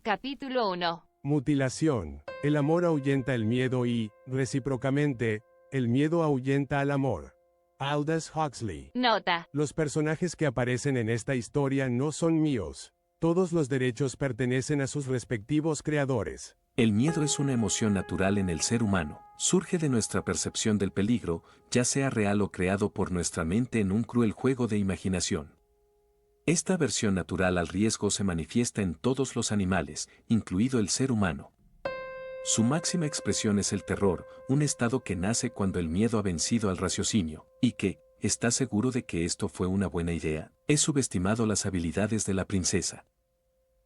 Capítulo 1. Mutilación. El amor ahuyenta el miedo y, recíprocamente, el miedo ahuyenta al amor. Aldous Huxley. Nota. Los personajes que aparecen en esta historia no son míos. Todos los derechos pertenecen a sus respectivos creadores. El miedo es una emoción natural en el ser humano. Surge de nuestra percepción del peligro, ya sea real o creado por nuestra mente en un cruel juego de imaginación. Esta aversión natural al riesgo se manifiesta en todos los animales, incluido el ser humano. Su máxima expresión es el terror, un estado que nace cuando el miedo ha vencido al raciocinio, y que, ¿está seguro de que esto fue una buena idea? He subestimado las habilidades de la princesa.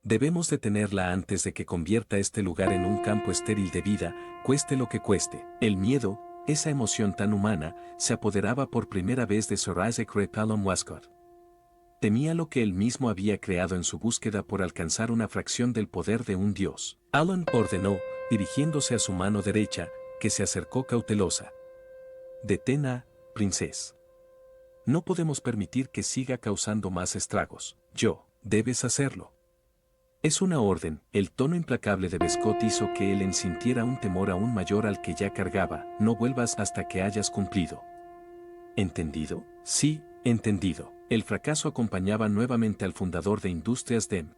Debemos detenerla antes de que convierta este lugar en un campo estéril de vida, cueste lo que cueste. El miedo, esa emoción tan humana, se apoderaba por primera vez de Sir Isaac Repalom Westcott. Temía lo que él mismo había creado en su búsqueda por alcanzar una fracción del poder de un dios. Alan ordenó, dirigiéndose a su mano derecha, que se acercó cautelosa. Detén a, princesa. No podemos permitir que siga causando más estragos. Debes hacerlo. Es una orden. El tono implacable de Bescott hizo que Ellen sintiera un temor aún mayor al que ya cargaba. No vuelvas hasta que hayas cumplido. ¿Entendido? Sí, entendido. El fracaso acompañaba nuevamente al fundador de Industrias DEM.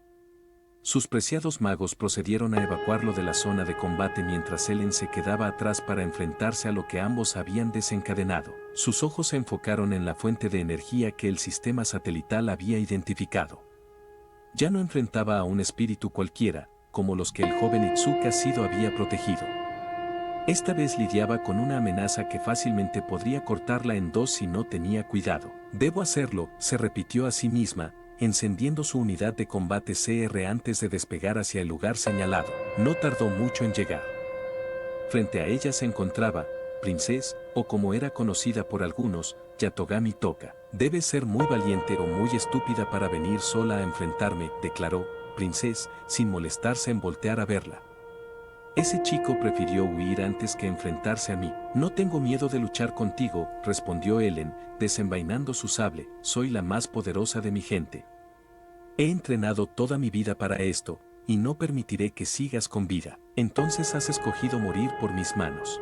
Sus preciados magos procedieron a evacuarlo de la zona de combate mientras Ellen se quedaba atrás para enfrentarse a lo que ambos habían desencadenado. Sus ojos se enfocaron en la fuente de energía que el sistema satelital había identificado. Ya no enfrentaba a un espíritu cualquiera, como los que el joven Itsuka Sido había protegido. Esta vez lidiaba con una amenaza que fácilmente podría cortarla en dos si no tenía cuidado. Debo hacerlo, se repitió a sí misma, encendiendo su unidad de combate CR antes de despegar hacia el lugar señalado. No tardó mucho en llegar. Frente a ella se encontraba, princesa, o como era conocida por algunos, Yatogami Toka. Debes ser muy valiente o muy estúpida para venir sola a enfrentarme, declaró, princesa, sin molestarse en voltear a verla. Ese chico prefirió huir antes que enfrentarse a mí. No tengo miedo de luchar contigo, respondió Ellen, desenvainando su sable. Soy la más poderosa de mi gente. He entrenado toda mi vida para esto, y no permitiré que sigas con vida. Entonces has escogido morir por mis manos.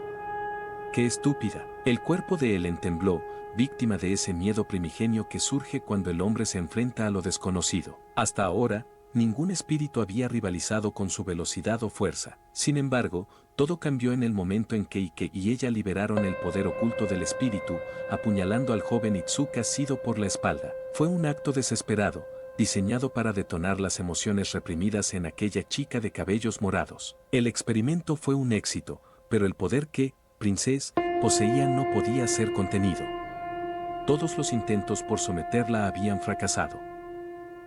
¡Qué estúpida! El cuerpo de Ellen tembló, víctima de ese miedo primigenio que surge cuando el hombre se enfrenta a lo desconocido. Hasta ahora, ningún espíritu había rivalizado con su velocidad o fuerza. Sin embargo, todo cambió en el momento en que Ike y ella liberaron el poder oculto del espíritu, apuñalando al joven Itsuka Sido por la espalda. Fue un acto desesperado, diseñado para detonar las emociones reprimidas en aquella chica de cabellos morados. El experimento fue un éxito, pero el poder que, princesa, poseía no podía ser contenido. Todos los intentos por someterla habían fracasado.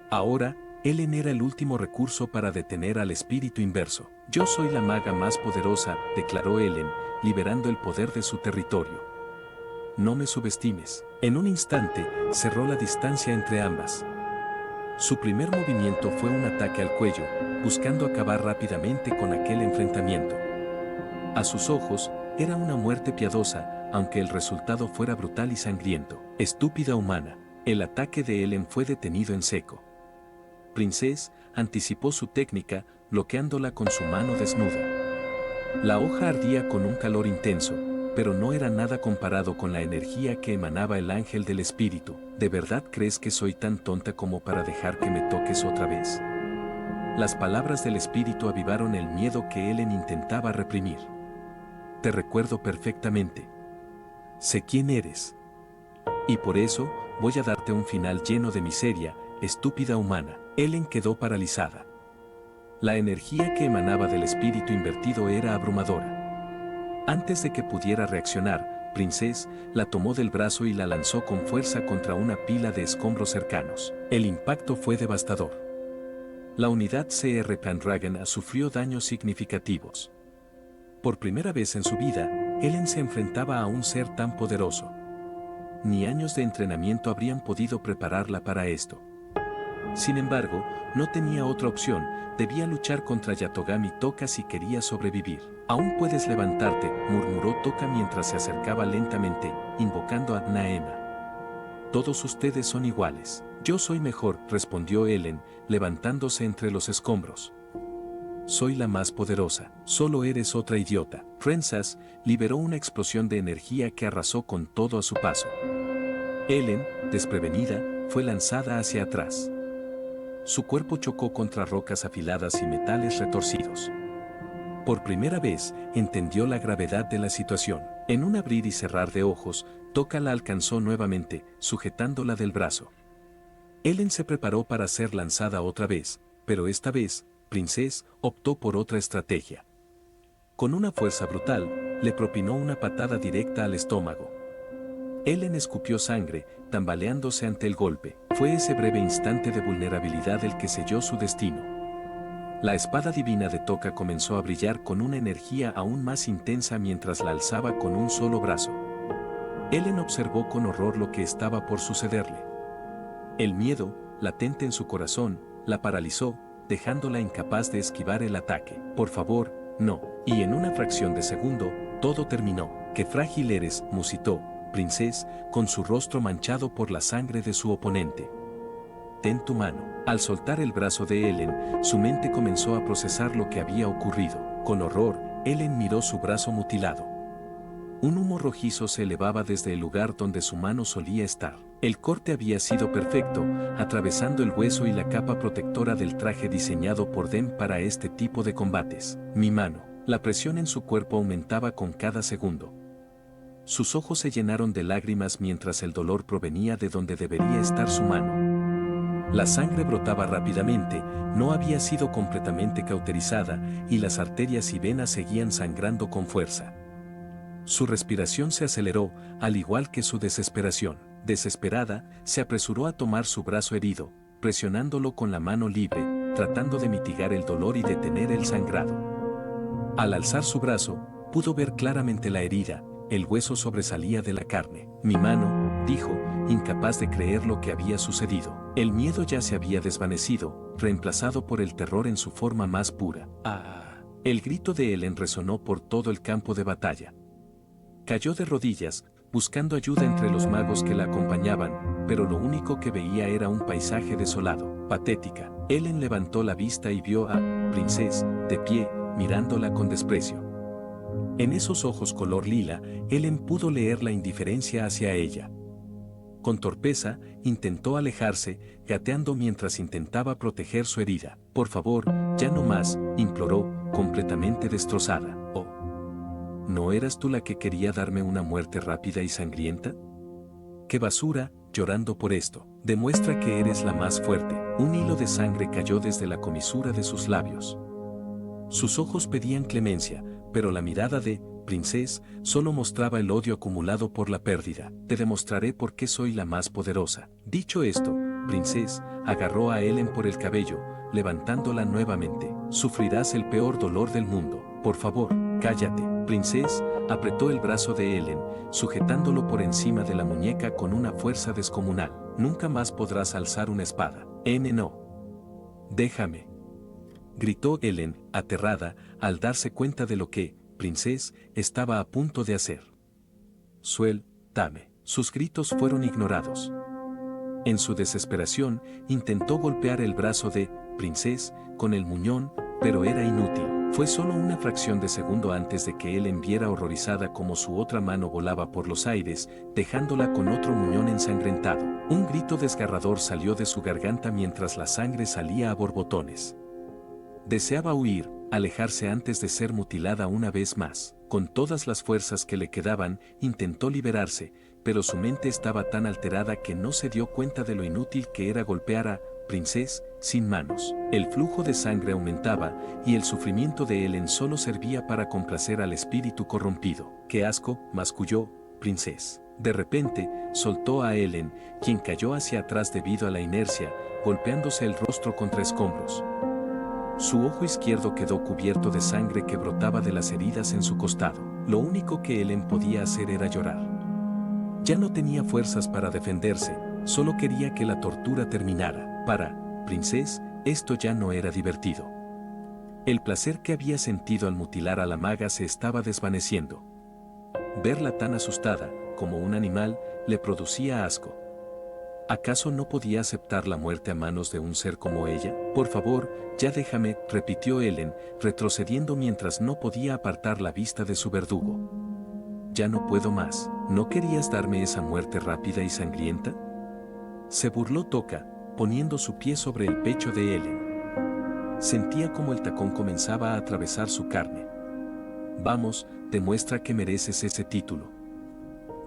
Ahora, Ellen era el último recurso para detener al espíritu inverso. Yo soy la maga más poderosa, declaró Ellen, liberando el poder de su territorio. No me subestimes. En un instante, cerró la distancia entre ambas. Su primer movimiento fue un ataque al cuello, buscando acabar rápidamente con aquel enfrentamiento. A sus ojos, era una muerte piadosa, aunque el resultado fuera brutal y sangriento. Estúpida humana. El ataque de Ellen fue detenido en seco. Princesa anticipó su técnica, bloqueándola con su mano desnuda. La hoja ardía con un calor intenso, pero no era nada comparado con la energía que emanaba el ángel del espíritu. ¿De verdad crees que soy tan tonta como para dejar que me toques otra vez? Las palabras del espíritu avivaron el miedo que Ellen intentaba reprimir. Te recuerdo perfectamente. Sé quién eres. Y por eso, voy a darte un final lleno de miseria, estúpida humana. Ellen quedó paralizada. La energía que emanaba del espíritu invertido era abrumadora. Antes de que pudiera reaccionar, princesa la tomó del brazo y la lanzó con fuerza contra una pila de escombros cercanos. El impacto fue devastador. La unidad CR Pendragon sufrió daños significativos. Por primera vez en su vida, Ellen se enfrentaba a un ser tan poderoso. Ni años de entrenamiento habrían podido prepararla para esto. Sin embargo, no tenía otra opción, debía luchar contra Yatogami Toka si quería sobrevivir. Aún puedes levantarte, murmuró Toka mientras se acercaba lentamente, invocando a Naema. Todos ustedes son iguales. Yo soy mejor, respondió Ellen, levantándose entre los escombros. soy la más poderosa, solo eres otra idiota. Princess liberó una explosión de energía que arrasó con todo a su paso. Ellen, desprevenida, fue lanzada hacia atrás. Su cuerpo chocó contra rocas afiladas y metales retorcidos. Por primera vez, entendió la gravedad de la situación. En un abrir y cerrar de ojos, Tokka la alcanzó nuevamente, sujetándola del brazo. Ellen se preparó para ser lanzada otra vez, pero esta vez, Princess optó por otra estrategia. Con una fuerza brutal, le propinó una patada directa al estómago. Ellen escupió sangre, tambaleándose ante el golpe. Fue ese breve instante de vulnerabilidad el que selló su destino. La espada divina de Tokka comenzó a brillar con una energía aún más intensa mientras la alzaba con un solo brazo. Ellen observó con horror lo que estaba por sucederle. El miedo, latente en su corazón, la paralizó, dejándola incapaz de esquivar el ataque. Por favor, no. Y en una fracción de segundo, todo terminó. ¡Qué frágil eres!, musitó Princess, con su rostro manchado por la sangre de su oponente. Ten tu mano. Al soltar el brazo de Ellen, su mente comenzó a procesar lo que había ocurrido. Con horror, Ellen miró su brazo mutilado. Un humo rojizo se elevaba desde el lugar donde su mano solía estar. El corte había sido perfecto, atravesando el hueso y la capa protectora del traje diseñado por Dem para este tipo de combates. Mi mano. La presión en su cuerpo aumentaba con cada segundo. Sus ojos se llenaron de lágrimas mientras el dolor provenía de donde debería estar su mano. La sangre brotaba rápidamente, no había sido completamente cauterizada, y las arterias y venas seguían sangrando con fuerza. Su respiración se aceleró, al igual que su desesperación. Desesperada, se apresuró a tomar su brazo herido, presionándolo con la mano libre, tratando de mitigar el dolor y detener el sangrado. Al alzar su brazo, pudo ver claramente la herida. El hueso sobresalía de la carne. Mi mano, dijo, incapaz de creer lo que había sucedido. El miedo ya se había desvanecido, reemplazado por el terror en su forma más pura. ¡Ah! El grito de Ellen resonó por todo el campo de batalla. Cayó de rodillas, buscando ayuda entre los magos que la acompañaban, pero lo único que veía era un paisaje desolado. Patética. Ellen levantó la vista y vio a Princess, de pie, mirándola con desprecio. En esos ojos color lila, Ellen pudo leer la indiferencia hacia ella. Con torpeza, intentó alejarse, gateando mientras intentaba proteger su herida. Por favor, ya no más, imploró, completamente destrozada. Oh, ¿no eras tú la que quería darme una muerte rápida y sangrienta? ¡Qué basura!, llorando por esto. Demuestra que eres la más fuerte. Un hilo de sangre cayó desde la comisura de sus labios. Sus ojos pedían clemencia, pero la mirada de Princess solo mostraba el odio acumulado por la pérdida. Te demostraré por qué soy la más poderosa. Dicho esto, Princess agarró a Ellen por el cabello, levantándola nuevamente. Sufrirás el peor dolor del mundo. Por favor, cállate. Princess apretó el brazo de Ellen, sujetándolo por encima de la muñeca con una fuerza descomunal. Nunca más podrás alzar una espada. No. Déjame. Gritó Ellen, aterrada, al darse cuenta de lo que Princess estaba a punto de hacer. Suéltame. Sus gritos fueron ignorados. En su desesperación, intentó golpear el brazo de Princess con el muñón, pero era inútil. Fue solo una fracción de segundo antes de que Ellen viera horrorizada cómo su otra mano volaba por los aires, dejándola con otro muñón ensangrentado. Un grito desgarrador salió de su garganta mientras la sangre salía a borbotones. Deseaba huir, alejarse antes de ser mutilada una vez más. Con todas las fuerzas que le quedaban, intentó liberarse, pero su mente estaba tan alterada que no se dio cuenta de lo inútil que era golpear a Princess sin manos. El flujo de sangre aumentaba, y el sufrimiento de Ellen solo servía para complacer al espíritu corrompido. ¡Qué asco!, masculló Princess. De repente, soltó a Ellen, quien cayó hacia atrás debido a la inercia, golpeándose el rostro contra escombros. Su ojo izquierdo quedó cubierto de sangre que brotaba de las heridas en su costado. Lo único que Ellen podía hacer era llorar. Ya no tenía fuerzas para defenderse, solo quería que la tortura terminara. Para Princess, esto ya no era divertido. El placer que había sentido al mutilar a la maga se estaba desvaneciendo. Verla tan asustada, como un animal, le producía asco. ¿Acaso no podía aceptar la muerte a manos de un ser como ella? Por favor, ya déjame, repitió Ellen, retrocediendo mientras no podía apartar la vista de su verdugo. Ya no puedo más. ¿No querías darme esa muerte rápida y sangrienta? Se burló Toka, poniendo su pie sobre el pecho de Ellen. Sentía como el tacón comenzaba a atravesar su carne. Vamos, demuestra que mereces ese título.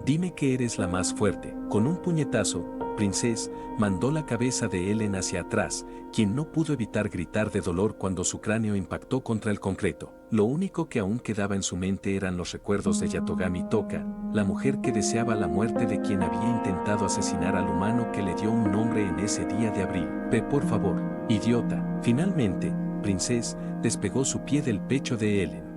Dime que eres la más fuerte. Con un puñetazo, Princess mandó la cabeza de Ellen hacia atrás, quien no pudo evitar gritar de dolor cuando su cráneo impactó contra el concreto. Lo único que aún quedaba en su mente eran los recuerdos de Yatogami Toka, la mujer que deseaba la muerte de quien había intentado asesinar al humano que le dio un nombre en ese día de abril. Ve por favor, idiota. Finalmente, Princess despegó su pie del pecho de Ellen.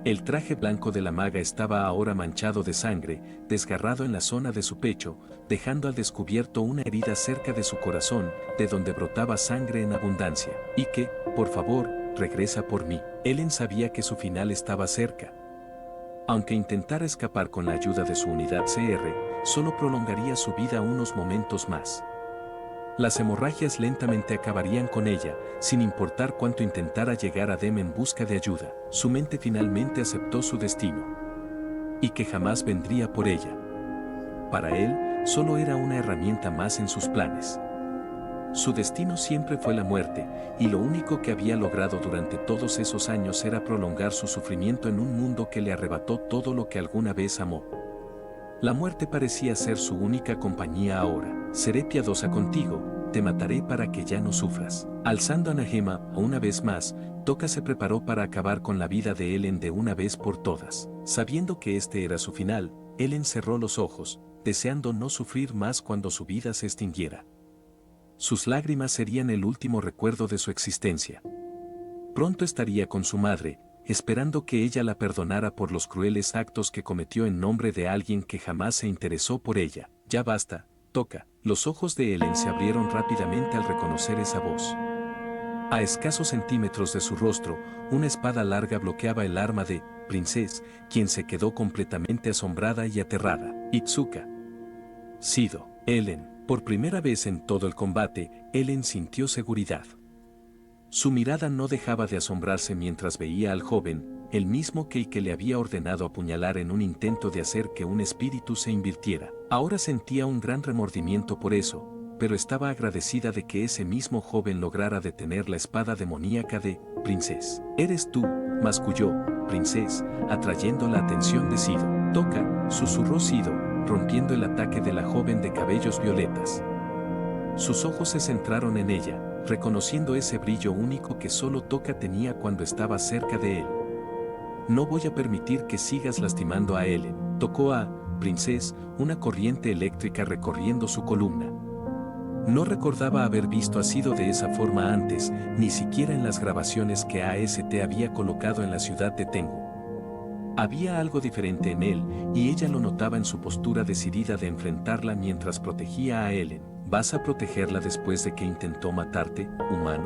El traje blanco de la maga estaba ahora manchado de sangre, desgarrado en la zona de su pecho, dejando al descubierto una herida cerca de su corazón, de donde brotaba sangre en abundancia. Y que, por favor, regresa por mí. Ellen sabía que su final estaba cerca. Aunque intentara escapar con la ayuda de su unidad CR, solo prolongaría su vida unos momentos más. Las hemorragias lentamente acabarían con ella, sin importar cuánto intentara llegar a Dem en busca de ayuda. Su mente finalmente aceptó su destino. Y que jamás vendría por ella. Para él, solo era una herramienta más en sus planes. Su destino siempre fue la muerte, y lo único que había logrado durante todos esos años era prolongar su sufrimiento en un mundo que le arrebató todo lo que alguna vez amó. La muerte parecía ser su única compañía ahora. Seré piadosa contigo, te mataré para que ya no sufras. Alzando a Nahema, una vez más, Toka se preparó para acabar con la vida de Ellen de una vez por todas. Sabiendo que este era su final, Ellen cerró los ojos, deseando no sufrir más cuando su vida se extinguiera. Sus lágrimas serían el último recuerdo de su existencia. Pronto estaría con su madre, esperando que ella la perdonara por los crueles actos que cometió en nombre de alguien que jamás se interesó por ella. Ya basta, Toka. Los ojos de Ellen se abrieron rápidamente al reconocer esa voz. A escasos centímetros de su rostro, una espada larga bloqueaba el arma de Princess, quien se quedó completamente asombrada y aterrada. Itsuka. Sido. Ellen. Por primera vez en todo el combate, Ellen sintió seguridad. Su mirada no dejaba de asombrarse mientras veía al joven, el mismo que le había ordenado apuñalar en un intento de hacer que un espíritu se invirtiera. Ahora sentía un gran remordimiento por eso, pero estaba agradecida de que ese mismo joven lograra detener la espada demoníaca de Princess. «Eres tú», masculló Princess, atrayendo la atención de Sido. «Toka», susurró Sido, rompiendo el ataque de la joven de cabellos violetas. Sus ojos se centraron en ella, reconociendo ese brillo único que solo Toka tenía cuando estaba cerca de él. «No voy a permitir que sigas lastimando a Ellen», tocó a Princess, una corriente eléctrica recorriendo su columna. No recordaba haber visto a Sido de esa forma antes, ni siquiera en las grabaciones que AST había colocado en la ciudad de Tengu. Había algo diferente en él, y ella lo notaba en su postura decidida de enfrentarla mientras protegía a Ellen. «¿Vas a protegerla después de que intentó matarte, humano?»,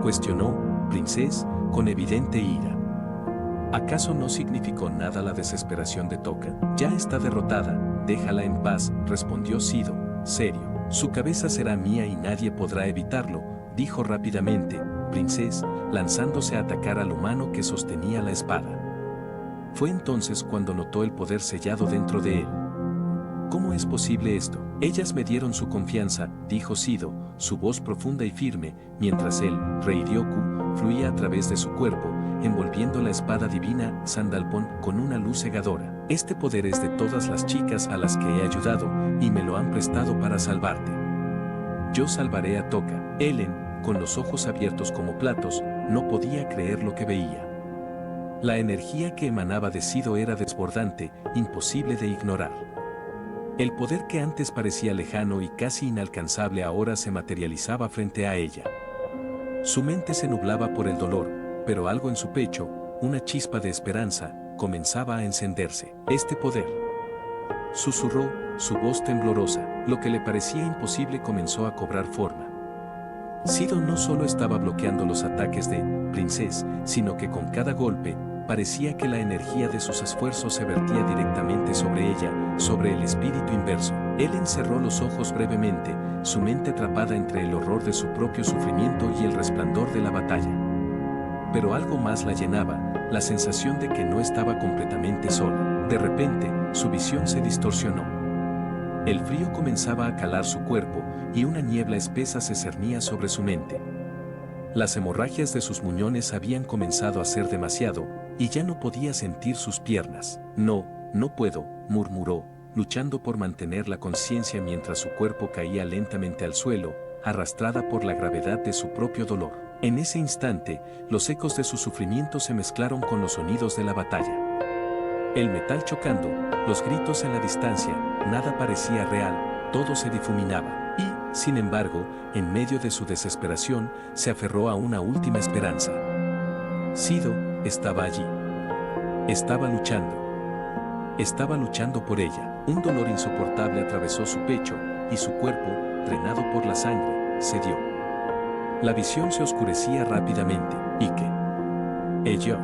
cuestionó Princess, con evidente ira. ¿Acaso no significó nada la desesperación de Toka? «Ya está derrotada, déjala en paz», respondió Sido, serio. «Su cabeza será mía y nadie podrá evitarlo», dijo rápidamente Princess, lanzándose a atacar al humano que sostenía la espada. Fue entonces cuando notó el poder sellado dentro de él. «¿Cómo es posible esto?». «Ellas me dieron su confianza», dijo Sido, su voz profunda y firme, mientras el Reiryoku fluía a través de su cuerpo, envolviendo la espada divina Sandalphon con una luz cegadora. «Este poder es de todas las chicas a las que he ayudado, y me lo han prestado para salvarte. Yo salvaré a Toka». Ellen, con los ojos abiertos como platos, no podía creer lo que veía. La energía que emanaba de Sido era desbordante, imposible de ignorar. El poder que antes parecía lejano y casi inalcanzable ahora se materializaba frente a ella. Su mente se nublaba por el dolor, pero algo en su pecho, una chispa de esperanza, comenzaba a encenderse. «Este poder», susurró, su voz temblorosa. Lo que le parecía imposible comenzó a cobrar forma. Sido no solo estaba bloqueando los ataques de Princess, sino que con cada golpe, parecía que la energía de sus esfuerzos se vertía directamente sobre ella, sobre el espíritu inverso. Él encerró los ojos brevemente, su mente atrapada entre el horror de su propio sufrimiento y el resplandor de la batalla. Pero algo más la llenaba, la sensación de que no estaba completamente sola. De repente, su visión se distorsionó. El frío comenzaba a calar su cuerpo, y una niebla espesa se cernía sobre su mente. Las hemorragias de sus muñones habían comenzado a ser demasiado, y ya no podía sentir sus piernas. No puedo, murmuró, luchando por mantener la conciencia mientras su cuerpo caía lentamente al suelo, arrastrada por la gravedad de su propio dolor. En ese instante, los ecos de su sufrimiento se mezclaron con los sonidos de la batalla. El metal chocando, los gritos en la distancia, nada parecía real, todo se difuminaba. Y, sin embargo, en medio de su desesperación, se aferró a una última esperanza. Sido estaba allí. Estaba luchando por ella. Un dolor insoportable atravesó su pecho, y su cuerpo, drenado por la sangre, cedió. La visión se oscurecía rápidamente. ¿Y qué? Elliot.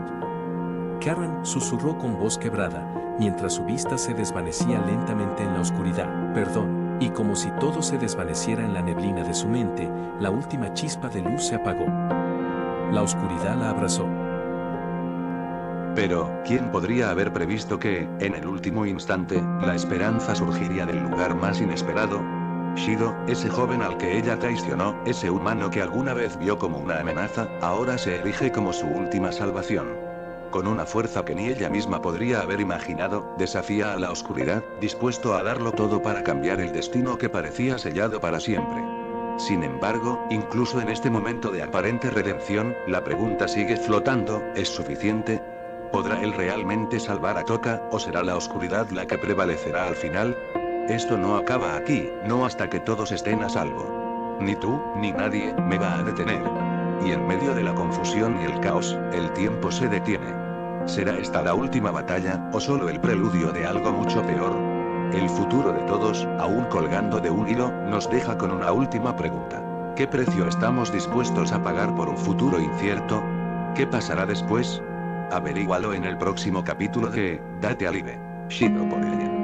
Karen susurró con voz quebrada, mientras su vista se desvanecía lentamente en la oscuridad. Perdón. Y como si todo se desvaneciera en la neblina de su mente, la última chispa de luz se apagó. La oscuridad la abrazó. Pero, ¿quién podría haber previsto que, en el último instante, la esperanza surgiría del lugar más inesperado? Shido, ese joven al que ella traicionó, ese humano que alguna vez vio como una amenaza, ahora se erige como su última salvación. Con una fuerza que ni ella misma podría haber imaginado, desafía a la oscuridad, dispuesto a darlo todo para cambiar el destino que parecía sellado para siempre. Sin embargo, incluso en este momento de aparente redención, la pregunta sigue flotando, ¿es suficiente? ¿Podrá él realmente salvar a Toka, o será la oscuridad la que prevalecerá al final? Esto no acaba aquí, no hasta que todos estén a salvo. Ni tú, ni nadie, me va a detener. Y en medio de la confusión y el caos, el tiempo se detiene. ¿Será esta la última batalla, o solo el preludio de algo mucho peor? El futuro de todos, aún colgando de un hilo, nos deja con una última pregunta. ¿Qué precio estamos dispuestos a pagar por un futuro incierto? ¿Qué pasará después? Averígualo en el próximo capítulo de Date Alive. Shido por Ellen.